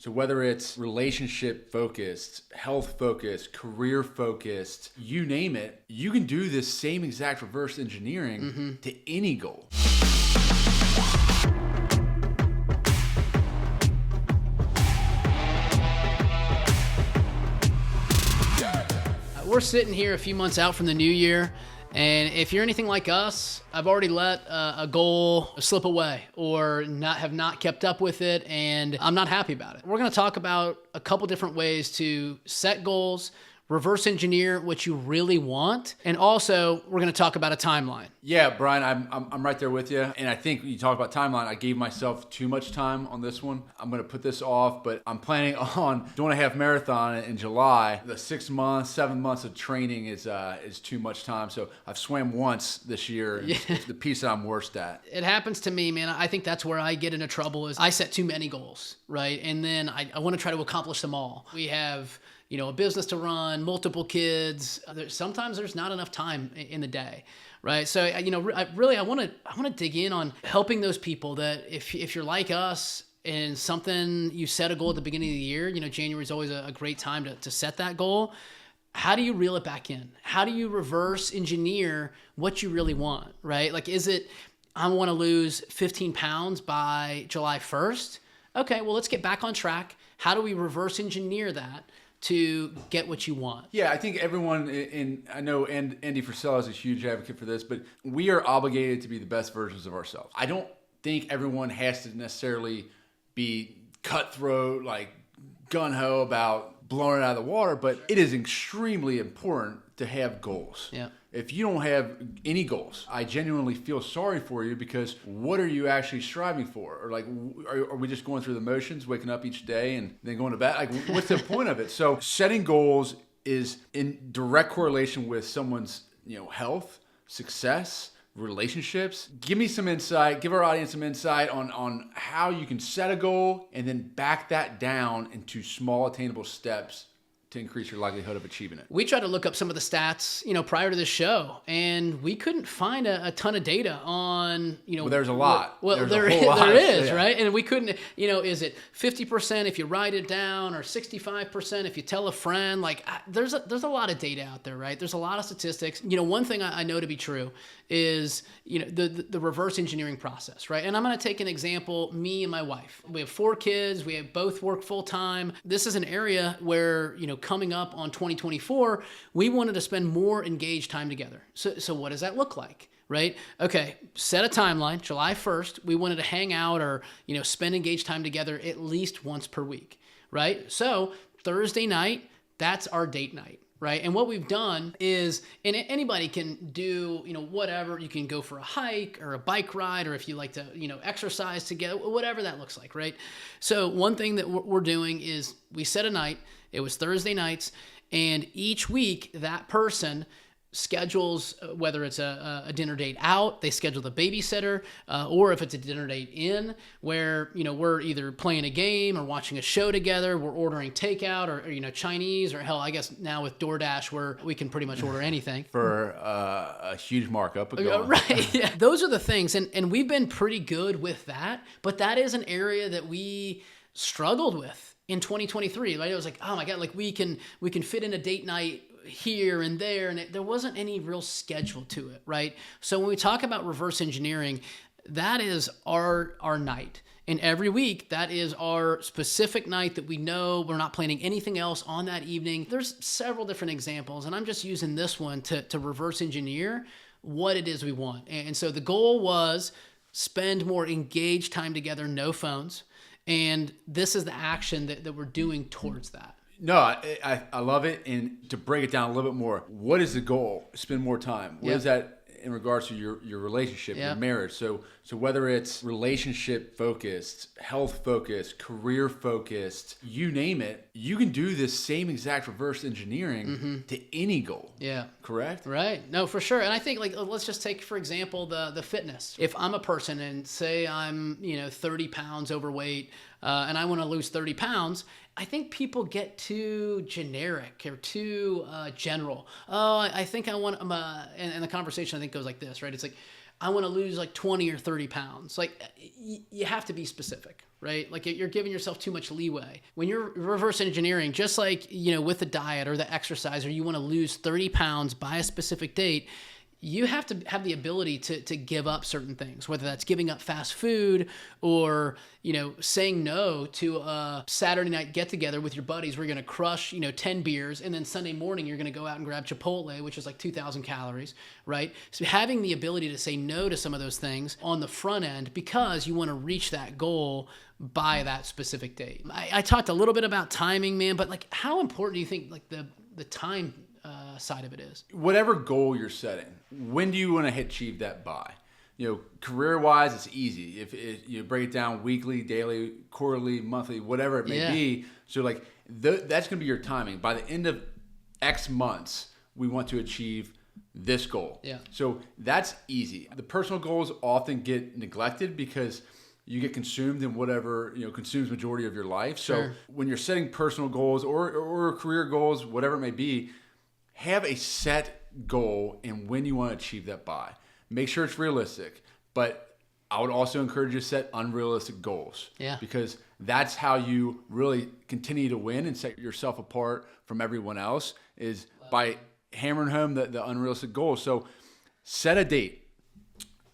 So whether it's relationship focused, health focused, career focused, you name it, you can do this same exact reverse engineering to any goal. We're sitting here a few months out from the new year, and if you're anything like us, I've already let a goal slip away or have not kept up with it, and I'm not happy about it. We're going to talk about a couple different ways to set goals, reverse engineer what you really want, and also we're going to talk about a timeline. Yeah, Brian, I'm right there with you. And I think when you talk about timeline, I gave myself too much time on this one. I'm going to put this off, but I'm planning on doing a half marathon in July. The 6 months, 7 months of training is too much time. So I've swam once this year. Yeah. It's the piece that I'm worst at. It happens to me, man. I think that's where I get into trouble is I set too many goals, right? And then I want to try to accomplish them all. We have a business to run, multiple kids. Sometimes there's not enough time in the day, right? So, I want to dig in on helping those people that if you're like us and something, you set a goal at the beginning of the year, January is always a great time to set that goal. How do you reel it back in? How do you reverse engineer what you really want, right? Like, is it, I want to lose 15 pounds by July 1st? Okay, well, let's get back on track. How do we reverse engineer that to get what you want? Yeah, I think everyone, I know Andy Frisella is a huge advocate for this, but we are obligated to be the best versions of ourselves. I don't think everyone has to necessarily be cutthroat, like gung-ho about blowing it out of the water, but it is extremely important to have goals. Yeah. If you don't have any goals, I genuinely feel sorry for you, because what are you actually striving for? Or like, are we just going through the motions, waking up each day and then going to bed? Like, what's the point of it? So setting goals is in direct correlation with someone's, health, success, relationships. Give me some insight, give our audience some insight on how you can set a goal and then back that down into small attainable steps to increase your likelihood of achieving it. We tried to look up some of the stats, prior to this show, and we couldn't find a ton of data on, Well, there's a lot. There is, yeah. Right? And we couldn't, is it 50% if you write it down or 65% if you tell a friend? Like, there's a lot of data out there, right? There's a lot of statistics. One thing I know to be true is, the reverse engineering process, right? And I'm going to take an example, me and my wife. We have 4 kids. We have both work full time. This is an area where, coming up on 2024, we wanted to spend more engaged time together. So what does that look like, right? Okay, set a timeline, July 1st, we wanted to hang out or, spend engaged time together at least once per week, right? So Thursday night, that's our date night, right? And what we've done is, and anybody can do, whatever. You can go for a hike or a bike ride, or if you like to, exercise together, whatever that looks like, right? So one thing that we're doing is we set a night. It was Thursday nights, and each week that person schedules, whether it's a dinner date out, they schedule the babysitter, or if it's a dinner date in, where, we're either playing a game or watching a show together, we're ordering takeout or Chinese, or hell, I guess now with DoorDash, where we can pretty much order anything. For a huge markup. Right, yeah. Those are the things, and we've been pretty good with that, but that is an area that we struggled with in 2023, right? It was like, oh my God, like we can fit in a date night here and there, and there wasn't any real schedule to it, right? So when we talk about reverse engineering, that is our night. And every week, that is our specific night that we know we're not planning anything else on that evening. There's several different examples, and I'm just using this one to reverse engineer what it is we want. And so the goal was spend more engaged time together, no phones. And this is the action that we're doing towards that. No, I love it. And to break it down a little bit more, what is the goal? Spend more time. What is that in regards to your relationship, your marriage? So whether it's relationship focused, health focused, career focused, you name it, you can do this same exact reverse engineering to any goal. Yeah. Correct? Right. No, for sure. And I think, like, let's just take, for example, the fitness. If I'm a person and say I'm, 30 pounds overweight, and I want to lose 30 pounds, I think people get too generic or too general. Oh, I think I want, and the conversation I think goes like this, right? It's like, I want to lose like 20 or 30 pounds. Like you have to be specific, right? Like you're giving yourself too much leeway. When you're reverse engineering, just like, with the diet or the exercise, or you want to lose 30 pounds by a specific date, you have to have the ability to give up certain things, whether that's giving up fast food or, saying no to a Saturday night get together with your buddies. We're going to crush, 10 beers. And then Sunday morning, you're going to go out and grab Chipotle, which is like 2,000 calories, right? So having the ability to say no to some of those things on the front end, because you want to reach that goal by that specific date. I talked a little bit about timing, man, but like how important do you think like the time side of it is? Whatever goal you're setting, when do you want to achieve that by? Career-wise, it's easy. If you break it down weekly, daily, quarterly, monthly, whatever it may be. So like that's going to be your timing. By the end of X months, we want to achieve this goal. Yeah. So that's easy. The personal goals often get neglected because you get consumed in whatever consumes majority of your life. So when you're setting personal goals or career goals, whatever it may be, have a set goal and when you want to achieve that by. Make sure it's realistic, but I would also encourage you to set unrealistic goals. Yeah. Because that's how you really continue to win and set yourself apart from everyone else, is by hammering home the unrealistic goals. So set a date.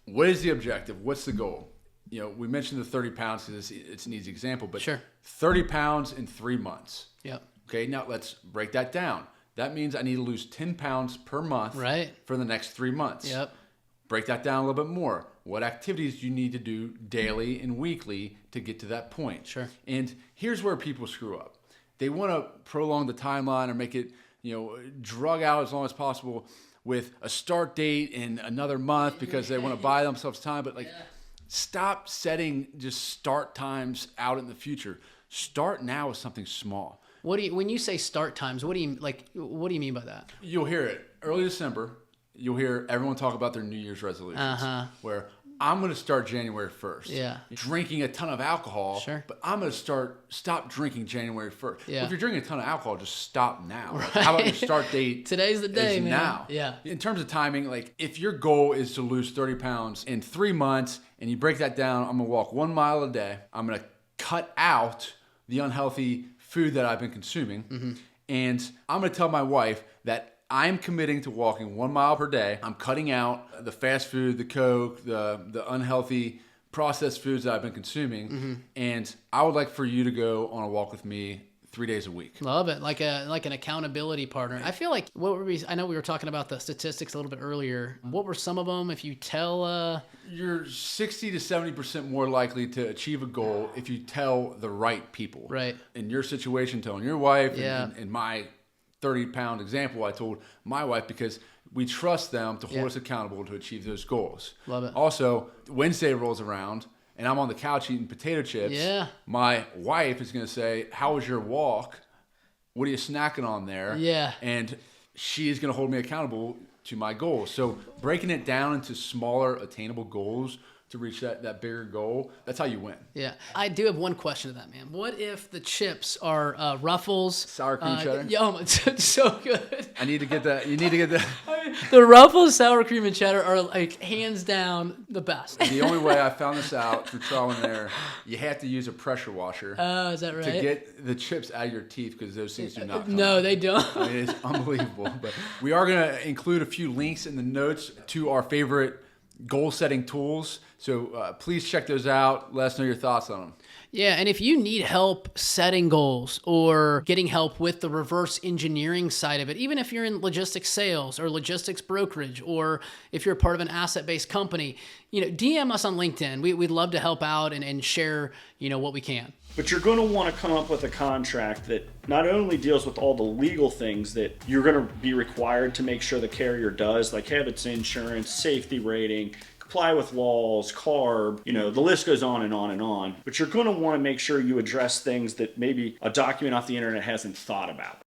What is the objective? What's the goal? We mentioned the 30 pounds because it's an easy example, but 30 pounds in 3 months. Yep. Okay, now let's break that down. That means I need to lose 10 pounds per month for the next 3 months. Yep. Break that down a little bit more. What activities do you need to do daily and weekly to get to that point? Sure. And here's where people screw up. They want to prolong the timeline or make it, drug out as long as possible with a start date in another month because they want to buy themselves time. But stop setting just start times out in the future. Start now with something small. When you say start times, what do you mean by that? You'll hear it early December. You'll hear everyone talk about their New Year's resolutions, where I'm going to start January 1st. Yeah. Drinking a ton of alcohol, but I'm going to stop drinking January 1st. Yeah. Well, if you're drinking a ton of alcohol, just stop now. Right. How about your start date? Today's the day, is man. Now. Yeah. In terms of timing, like if your goal is to lose 30 pounds in 3 months and you break that down, I'm going to walk 1 mile a day. I'm going to cut out the unhealthy food that I've been consuming. And I'm going to tell my wife that I'm committing to walking 1 mile per day. I'm cutting out the fast food, the Coke, the unhealthy processed foods that I've been consuming. And I would like for you to go on a walk with me 3 days a week. Love it. Like an accountability partner. I feel like I know we were talking about the statistics a little bit earlier. What were some of them? If you tell you're 60 to 70% more likely to achieve a goal if you tell the right people. Right. In your situation, telling your wife. In my 30-pound example, I told my wife because we trust them to hold us accountable to achieve those goals. Love it. Also, Wednesday rolls around and I'm on the couch eating potato chips. Yeah. My wife is going to say, "How was your walk? What are you snacking on there?" Yeah. And she is going to hold me accountable to my goals. So breaking it down into smaller attainable goals to reach that bigger goal, that's how you win. Yeah. I do have one question to that, man. What if the chips are Ruffles? Sour cream cheddar? Yo, it's so good. I need to get that. You need to get that. The Ruffles sour cream and cheddar are like hands down the best. The only way I found this out through trial and error, you have to use a pressure washer. Oh, is that right? To get the chips out of your teeth because those things do not come No, out. they don't. I mean, it's unbelievable. But we are going to include a few links in the notes to our favorite goal-setting tools. So please check those out. Let us know your thoughts on them. Yeah, and if you need help setting goals or getting help with the reverse engineering side of it, even if you're in logistics sales or logistics brokerage, or if you're part of an asset-based company, DM us on LinkedIn. We'd love to help out and share, what we can. But you're going to want to come up with a contract that not only deals with all the legal things that you're going to be required to make sure the carrier does, like have its insurance, safety rating, comply with laws, CARB, the list goes on and on and on. But you're going to want to make sure you address things that maybe a document off the internet hasn't thought about.